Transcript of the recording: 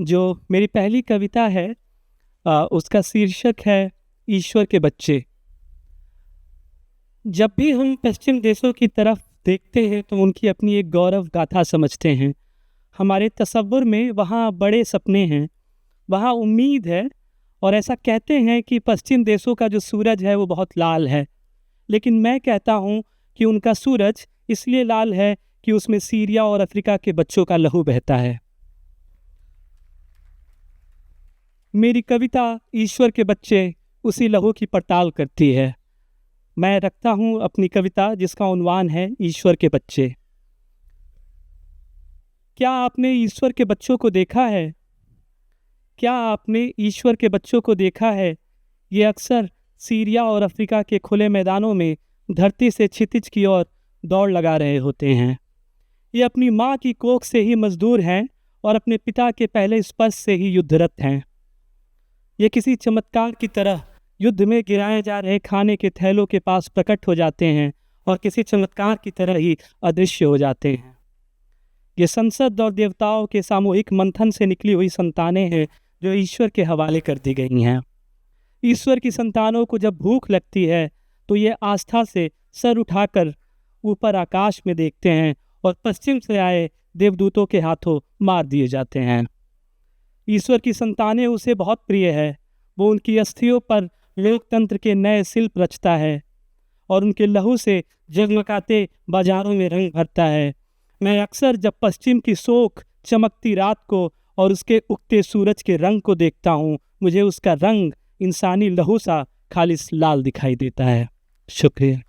जो मेरी पहली कविता है उसका शीर्षक है ईश्वर के बच्चे। जब भी हम पश्चिम देशों की तरफ देखते हैं तो उनकी अपनी एक गौरव गाथा समझते हैं। हमारे तसव्वुर में वहाँ बड़े सपने हैं, वहाँ उम्मीद है, और ऐसा कहते हैं कि पश्चिम देशों का जो सूरज है वो बहुत लाल है। लेकिन मैं कहता हूँ कि उनका सूरज इसलिए लाल है कि उसमें सीरिया और अफ्रीका के बच्चों का लहू बहता है। मेरी कविता ईश्वर के बच्चे उसी लहू की पड़ताल करती है। मैं रखता हूँ अपनी कविता जिसका उन्वान है ईश्वर के बच्चे। क्या आपने ईश्वर के बच्चों को देखा है? क्या आपने ईश्वर के बच्चों को देखा है? ये अक्सर सीरिया और अफ्रीका के खुले मैदानों में धरती से क्षितिज की ओर दौड़ लगा रहे होते हैं। ये अपनी माँ की कोख से ही मजदूर हैं और अपने पिता के पहले स्पर्श से ही युद्धरत हैं। ये किसी चमत्कार की तरह युद्ध में गिराए जा रहे खाने के थैलों के पास प्रकट हो जाते हैं और किसी चमत्कार की तरह ही अदृश्य हो जाते हैं। ये संसद और देवताओं के सामूहिक मंथन से निकली हुई संतानें हैं जो ईश्वर के हवाले कर दी गई हैं। ईश्वर की संतानों को जब भूख लगती है तो ये आस्था से सर उठाकर ऊपर आकाश में देखते हैं और पश्चिम से आए देवदूतों के हाथों मार दिए जाते हैं। ईश्वर की संतानें उसे बहुत प्रिय है। वो उनकी अस्थियों पर लोकतंत्र के नए शिल्प रचता है और उनके लहू से जगमगाते बाजारों में रंग भरता है। मैं अक्सर जब पश्चिम की शोक चमकती रात को और उसके उगते सूरज के रंग को देखता हूँ, मुझे उसका रंग इंसानी लहू सा खालिस लाल दिखाई देता है। शुक्रिया।